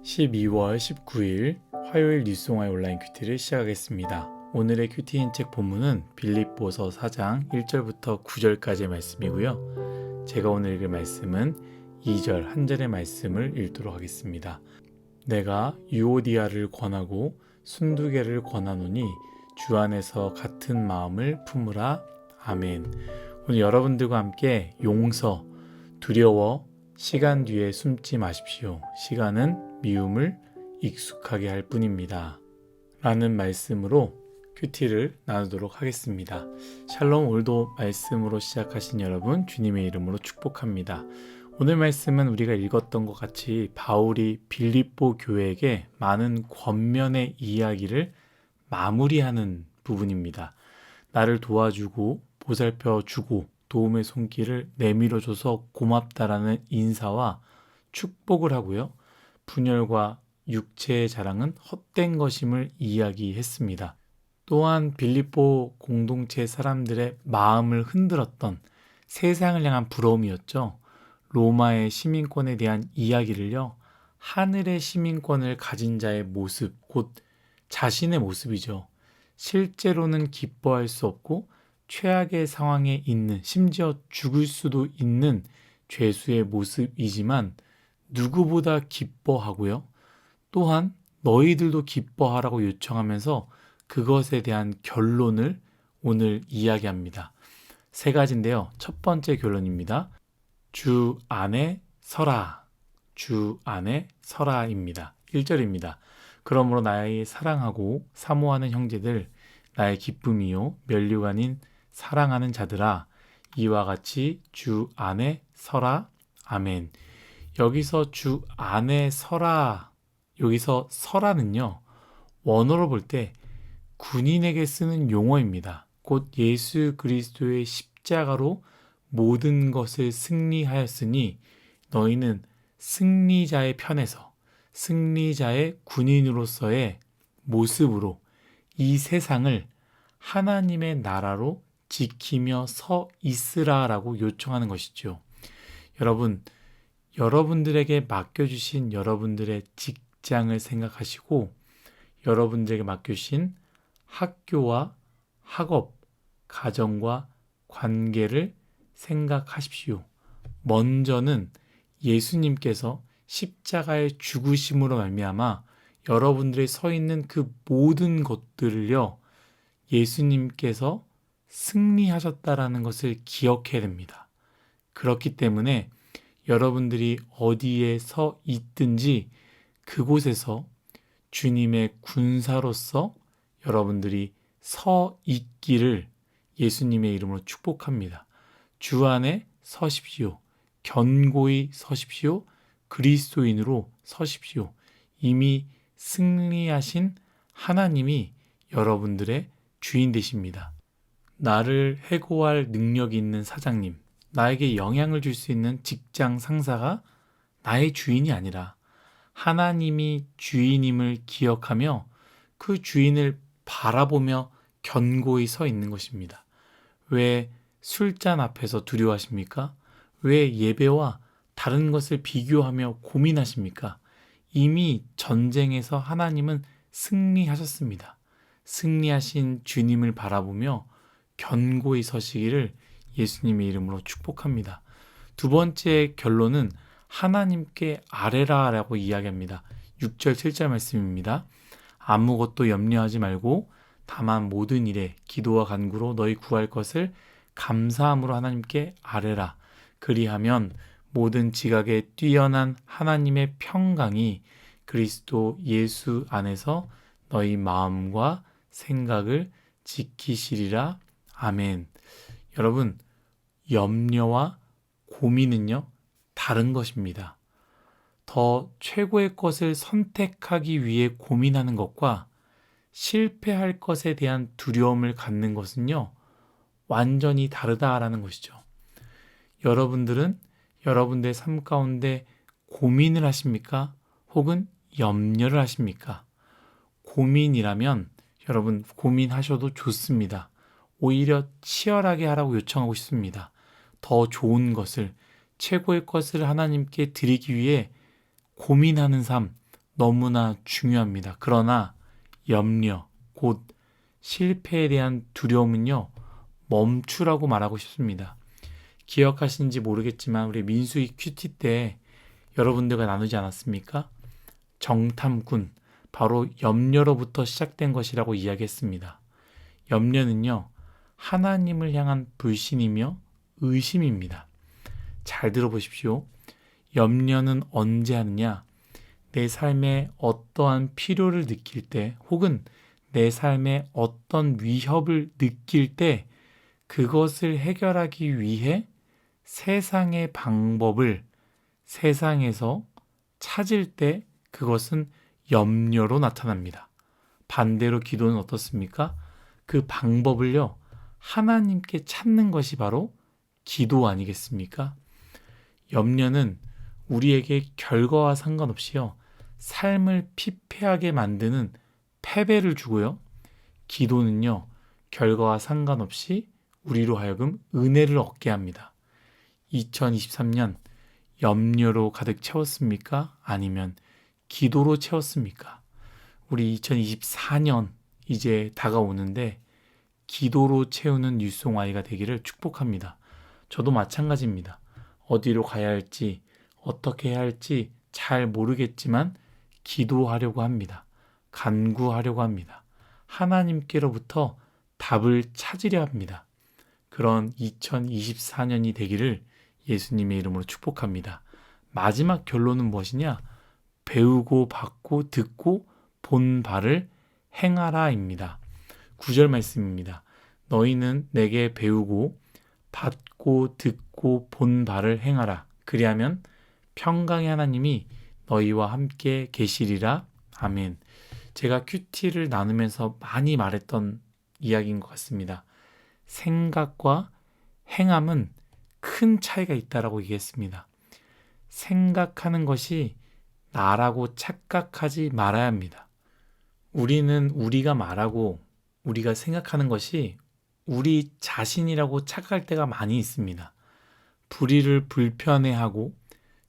12월 19일 화요일 뉴스공화의 온라인 큐티를 시작하겠습니다. 오늘의 큐티인 책 본문은 빌립보서 4장 1절부터 9절까지의 말씀이고요. 제가 오늘 읽을 말씀은 2절 한 절의 말씀을 읽도록 하겠습니다. 내가 유오디아를 권하고 순두개를 권하노니 주 안에서 같은 마음을 품으라. 아멘. 오늘 여러분들과 함께 용서, 두려워, 시간 뒤에 숨지 마십시오. 시간은 미움을 익숙하게 할 뿐입니다. 라는 말씀으로 큐티를 나누도록 하겠습니다. 샬롬. 오늘도 말씀으로 시작하신 여러분 주님의 이름으로 축복합니다. 오늘 말씀은 우리가 읽었던 것 같이 바울이 빌립보 교회에게 많은 권면의 이야기를 마무리하는 부분입니다. 나를 도와주고 보살펴주고 도움의 손길을 내밀어줘서 고맙다라는 인사와 축복을 하고요. 분열과 육체의 자랑은 헛된 것임을 이야기했습니다. 또한 빌립보 공동체 사람들의 마음을 흔들었던 세상을 향한 부러움이었죠. 로마의 시민권에 대한 이야기를요. 하늘의 시민권을 가진 자의 모습, 곧 자신의 모습이죠. 실제로는 기뻐할 수 없고 최악의 상황에 있는, 심지어 죽을 수도 있는 죄수의 모습이지만 누구보다 기뻐하고요. 또한 너희들도 기뻐하라고 요청하면서 그것에 대한 결론을 오늘 이야기합니다. 세 가지인데요. 첫 번째 결론입니다. 주 안에 서라. 주 안에 서라입니다. 1절입니다. 그러므로 나의 사랑하고 사모하는 형제들, 나의 기쁨이요 면류관인 사랑하는 자들아, 이와 같이 주 안에 서라. 아멘. 여기서 주 안에 서라, 여기서 서라는요, 원어로 볼 때 군인에게 쓰는 용어입니다. 곧 예수 그리스도의 십자가로 모든 것을 승리하였으니 너희는 승리자의 편에서 승리자의 군인으로서의 모습으로 이 세상을 하나님의 나라로 지키며 서 있으라라고 요청하는 것이죠. 여러분, 여러분들에게 맡겨주신 여러분들의 직장을 생각하시고 여러분들에게 맡겨주신 학교와 학업, 가정과 관계를 생각하십시오. 먼저는 예수님께서 십자가의 죽으심으로 말미암아 여러분들이 서 있는 그 모든 것들을요, 예수님께서 승리하셨다라는 것을 기억해야 됩니다. 그렇기 때문에 여러분들이 어디에 서 있든지 그곳에서 주님의 군사로서 여러분들이 서 있기를 예수님의 이름으로 축복합니다. 주 안에 서십시오. 견고히 서십시오. 그리스도인으로 서십시오. 이미 승리하신 하나님이 여러분들의 주인 되십니다. 나를 해고할 능력이 있는 사장님, 나에게 영향을 줄 수 있는 직장 상사가 나의 주인이 아니라 하나님이 주인임을 기억하며 그 주인을 바라보며 견고히 서 있는 것입니다. 왜 술잔 앞에서 두려워하십니까? 왜 예배와 다른 것을 비교하며 고민하십니까? 이미 전쟁에서 하나님은 승리하셨습니다. 승리하신 주님을 바라보며 견고히 서시기를 예수님의 이름으로 축복합니다. 두 번째 결론은 하나님께 아뢰라라고 이야기합니다. 6절 7절 말씀입니다. 아무것도 염려하지 말고 다만 모든 일에 기도와 간구로 너희 구할 것을 감사함으로 하나님께 아뢰라. 그리하면 모든 지각에 뛰어난 하나님의 평강이 그리스도 예수 안에서 너희 마음과 생각을 지키시리라. 아멘. 여러분, 염려와 고민은요, 다른 것입니다. 더 최고의 것을 선택하기 위해 고민하는 것과 실패할 것에 대한 두려움을 갖는 것은요, 완전히 다르다라는 것이죠. 여러분들은 여러분들의 삶 가운데 고민을 하십니까? 혹은 염려를 하십니까? 고민이라면 여러분 고민하셔도 좋습니다. 오히려 치열하게 하라고 요청하고 싶습니다. 더 좋은 것을, 최고의 것을 하나님께 드리기 위해 고민하는 삶, 너무나 중요합니다. 그러나 염려, 곧 실패에 대한 두려움은요, 멈추라고 말하고 싶습니다. 기억하시는지 모르겠지만 우리 민수기 큐티 때 여러분들과 나누지 않았습니까? 정탐꾼, 바로 염려로부터 시작된 것이라고 이야기했습니다. 염려는요, 하나님을 향한 불신이며 의심입니다. 잘 들어보십시오. 염려는 언제 하느냐? 내 삶에 어떠한 필요를 느낄 때, 혹은 내 삶에 어떤 위협을 느낄 때, 그것을 해결하기 위해 세상의 방법을 세상에서 찾을 때 그것은 염려로 나타납니다. 반대로 기도는 어떻습니까? 그 방법을요, 하나님께 찾는 것이 바로 기도 아니겠습니까? 염려는 우리에게 결과와 상관없이요, 삶을 피폐하게 만드는 패배를 주고요, 기도는요, 결과와 상관없이 우리로 하여금 은혜를 얻게 합니다. 2023년 염려로 가득 채웠습니까? 아니면 기도로 채웠습니까? 우리 2024년 이제 다가오는데 기도로 채우는 뉴송아이가 되기를 축복합니다. 저도 마찬가지입니다. 어디로 가야 할지, 어떻게 해야 할지 잘 모르겠지만 기도하려고 합니다. 간구하려고 합니다. 하나님께로부터 답을 찾으려 합니다. 그런 2024년이 되기를 예수님의 이름으로 축복합니다. 마지막 결론은 무엇이냐? 배우고 받고 듣고 본 바를 행하라입니다. 9절 말씀입니다. 너희는 내게 배우고 받고 듣고 본 바를 행하라. 그리하면 평강의 하나님이 너희와 함께 계시리라. 아멘. 제가 큐티를 나누면서 많이 말했던 이야기인 것 같습니다. 생각과 행함은 큰 차이가 있다라고 얘기했습니다. 생각하는 것이 나라고 착각하지 말아야 합니다. 우리는 우리가 말하고 우리가 생각하는 것이 우리 자신이라고 착각할 때가 많이 있습니다. 불의를 불편해하고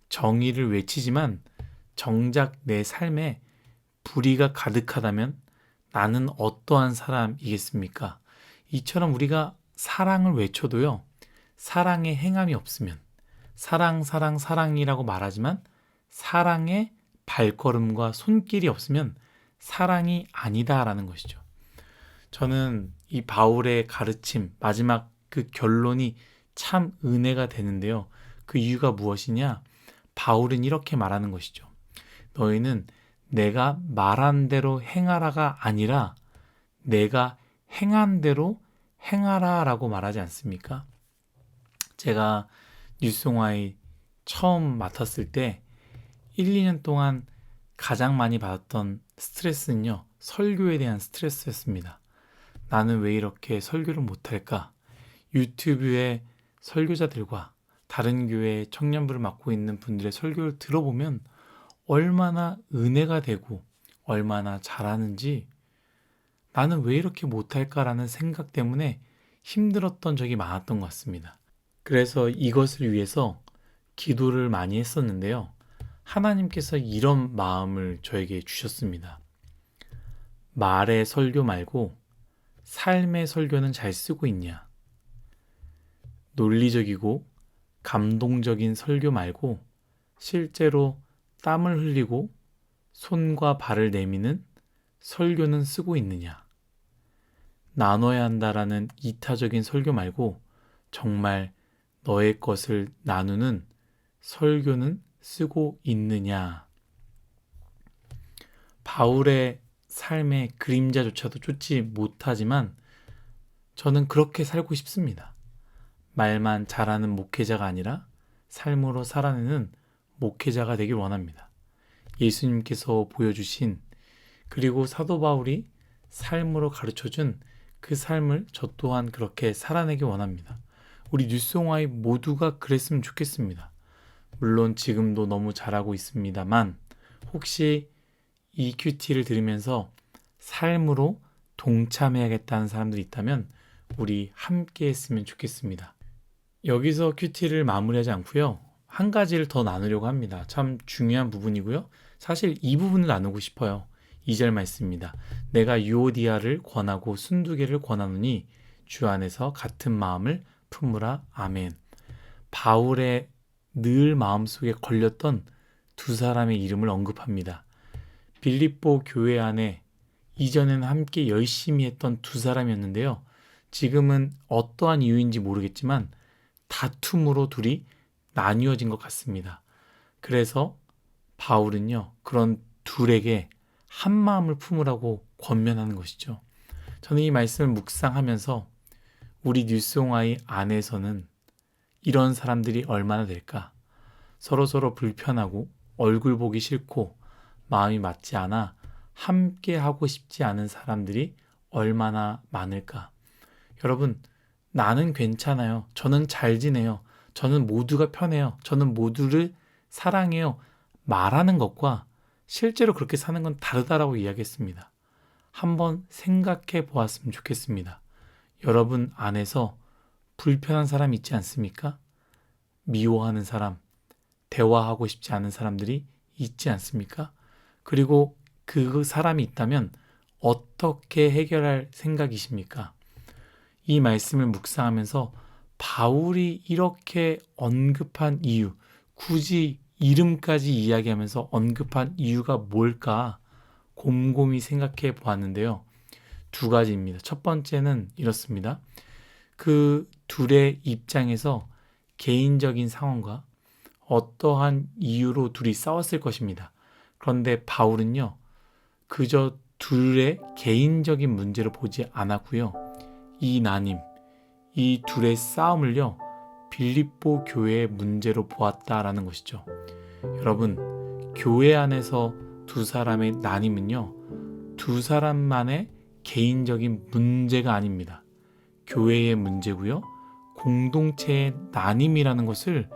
정의를 외치지만 정작 내 삶에 불의가 가득하다면 나는 어떠한 사람이겠습니까? 이처럼 우리가 사랑을 외쳐도요, 사랑의 행함이 없으면, 사랑, 사랑, 사랑이라고 말하지만 사랑의 발걸음과 손길이 없으면 사랑이 아니다라는 것이죠. 저는 이 바울의 가르침, 마지막 그 결론이 참 은혜가 되는데요. 그 이유가 무엇이냐? 바울은 이렇게 말하는 것이죠. 너희는 내가 말한 대로 행하라가 아니라 내가 행한 대로 행하라라고 말하지 않습니까? 제가 뉴송아이 처음 맡았을 때 1, 2년 동안 가장 많이 받았던 스트레스는요, 설교에 대한 스트레스였습니다. 나는 왜 이렇게 설교를 못할까? 유튜브에 설교자들과 다른 교회 청년부를 맡고 있는 분들의 설교를 들어보면 얼마나 은혜가 되고 얼마나 잘하는지 나는 왜 이렇게 못할까라는 생각 때문에 힘들었던 적이 많았던 것 같습니다. 그래서 이것을 위해서 기도를 많이 했었는데요. 하나님께서 이런 마음을 저에게 주셨습니다. 말의 설교 말고 삶의 설교는 잘 쓰고 있냐? 논리적이고 감동적인 설교 말고 실제로 땀을 흘리고 손과 발을 내미는 설교는 쓰고 있느냐? 나눠야 한다라는 이타적인 설교 말고 정말 너의 것을 나누는 설교는 쓰고 있느냐? 바울의 삶의 그림자조차도 쫓지 못하지만 저는 그렇게 살고 싶습니다. 말만 잘하는 목회자가 아니라 삶으로 살아내는 목회자가 되길 원합니다. 예수님께서 보여주신, 그리고 사도 바울이 삶으로 가르쳐준 그 삶을 저 또한 그렇게 살아내길 원합니다. 우리 뉴송아이 모두가 그랬으면 좋겠습니다. 물론 지금도 너무 잘하고 있습니다만 혹시 이 큐티를 들으면서 삶으로 동참해야겠다는 사람들이 있다면 우리 함께 했으면 좋겠습니다. 여기서 큐티를 마무리하지 않고요. 한 가지를 더 나누려고 합니다. 참 중요한 부분이고요. 사실 이 부분을 나누고 싶어요. 2절 말씀입니다. 내가 유오디아를 권하고 순두개를 권하노니 주 안에서 같은 마음을 품으라. 아멘. 바울의 늘 마음속에 걸렸던 두 사람의 이름을 언급합니다. 빌립보 교회 안에 이전에는 함께 열심히 했던 두 사람이었는데요. 지금은 어떠한 이유인지 모르겠지만 다툼으로 둘이 나뉘어진 것 같습니다. 그래서 바울은요, 그런 둘에게 한 마음을 품으라고 권면하는 것이죠. 저는 이 말씀을 묵상하면서 우리 뉴스옹아이 안에서는 이런 사람들이 얼마나 될까? 서로서로 불편하고 얼굴 보기 싫고 마음이 맞지 않아 함께 하고 싶지 않은 사람들이 얼마나 많을까? 여러분, 나는 괜찮아요. 저는 잘 지내요. 저는 모두가 편해요. 저는 모두를 사랑해요. 말하는 것과 실제로 그렇게 사는 건 다르다라고 이야기했습니다. 한번 생각해 보았으면 좋겠습니다. 여러분 안에서 불편한 사람 있지 않습니까? 미워하는 사람, 대화하고 싶지 않은 사람들이 있지 않습니까? 그리고 그 사람이 있다면 어떻게 해결할 생각이십니까? 이 말씀을 묵상하면서 바울이 이렇게 언급한 이유, 굳이 이름까지 이야기하면서 언급한 이유가 뭘까 곰곰이 생각해 보았는데요. 두 가지입니다. 첫 번째는 이렇습니다. 그 둘의 입장에서 개인적인 상황과 어떠한 이유로 둘이 싸웠을 것입니다. 그런데 바울은요, 그저 둘의 개인적인 문제를 보지 않았고요. 이 나님, 이 둘의 싸움을요, 빌립보 교회의 문제로 보았다라는 것이죠. 여러분, 교회 안에서 두 사람의 나님은요, 두 사람만의 개인적인 문제가 아닙니다. 교회의 문제고요, 공동체의 나님이라는 것을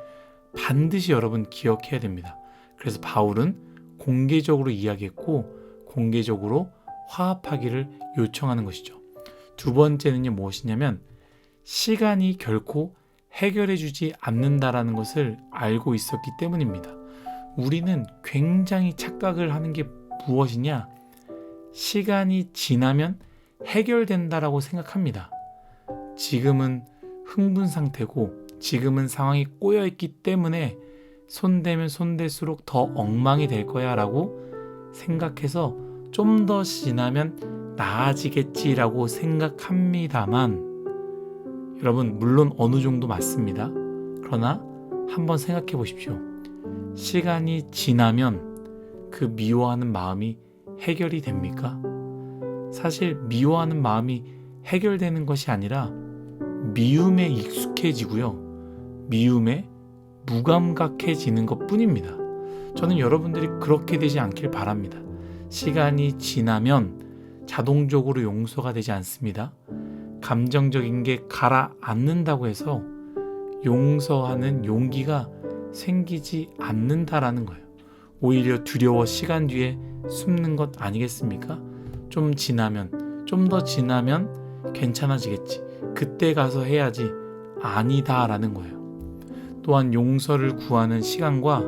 반드시 여러분 기억해야 됩니다. 그래서 바울은 공개적으로 이야기했고 공개적으로 화합하기를 요청하는 것이죠. 두 번째는요, 무엇이냐면 시간이 결코 해결해 주지 않는다라는 것을 알고 있었기 때문입니다. 우리는 굉장히 착각을 하는 게 무엇이냐? 시간이 지나면 해결된다라고 생각합니다. 지금은 흥분 상태고 지금은 상황이 꼬여있기 때문에 손대면 손댈수록 더 엉망이 될 거야 라고 생각해서 좀 더 지나면 나아지겠지라고 생각합니다만, 여러분, 물론 어느 정도 맞습니다. 그러나 한번 생각해 보십시오. 시간이 지나면 그 미워하는 마음이 해결이 됩니까? 사실 미워하는 마음이 해결되는 것이 아니라 미움에 익숙해지고요, 미움에 무감각해지는 것 뿐입니다. 저는 여러분들이 그렇게 되지 않길 바랍니다. 시간이 지나면 자동적으로 용서가 되지 않습니다. 감정적인 게 가라앉는다고 해서 용서하는 용기가 생기지 않는다라는 거예요. 오히려 두려워 시간 뒤에 숨는 것 아니겠습니까? 좀 지나면, 좀 더 지나면 괜찮아지겠지. 그때 가서 해야지. 아니다라는 거예요. 또한 용서를 구하는 시간과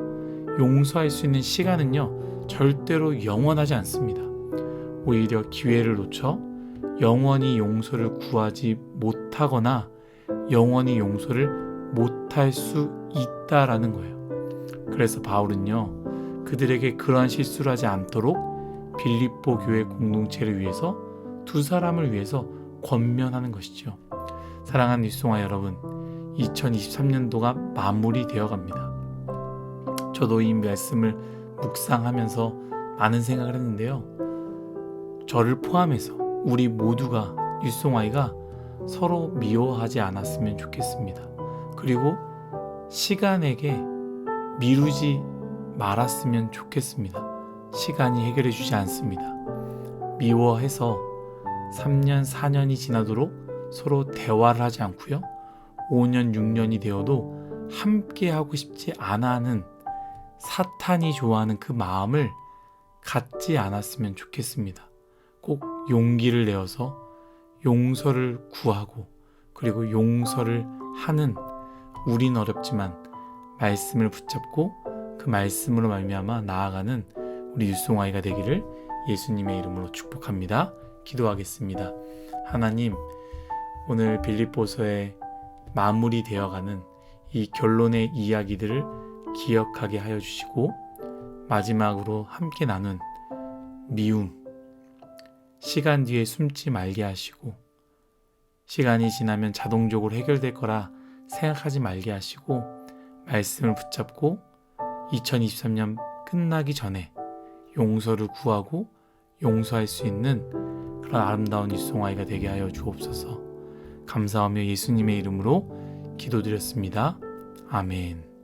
용서할 수 있는 시간은요, 절대로 영원하지 않습니다. 오히려 기회를 놓쳐 영원히 용서를 구하지 못하거나 영원히 용서를 못할 수 있다라는 거예요. 그래서 바울은요, 그들에게 그러한 실수를 하지 않도록 빌립보 교회 공동체를 위해서, 두 사람을 위해서 권면하는 것이죠. 사랑하는 뉴스옹아 여러분, 2023년도가 마무리되어 갑니다. 저도 이 말씀을 묵상하면서 많은 생각을 했는데요. 저를 포함해서 우리 모두가, 뉴스옹아이가 서로 미워하지 않았으면 좋겠습니다. 그리고 시간에게 미루지 말았으면 좋겠습니다. 시간이 해결해 주지 않습니다. 미워해서 3년, 4년이 지나도록 서로 대화를 하지 않고요, 5년, 6년이 되어도 함께 하고 싶지 않아 하는 사탄이 좋아하는 그 마음을 갖지 않았으면 좋겠습니다. 꼭 용기를 내어서 용서를 구하고, 그리고 용서를 하는, 우린 어렵지만 말씀을 붙잡고 그 말씀으로 말미암아 나아가는 우리 뉴송아이가 되기를 예수님의 이름으로 축복합니다. 기도하겠습니다. 하나님, 오늘 빌립보서의 마무리되어가는 이 결론의 이야기들을 기억하게 하여 주시고 마지막으로 함께 나눈 미움, 시간 뒤에 숨지 말게 하시고 시간이 지나면 자동적으로 해결될 거라 생각하지 말게 하시고 말씀을 붙잡고 2023년 끝나기 전에 용서를 구하고 용서할 수 있는 그런 아름다운 뉴송아이가 되게 하여 주옵소서. 감사하며 예수님의 이름으로 기도드렸습니다. 아멘.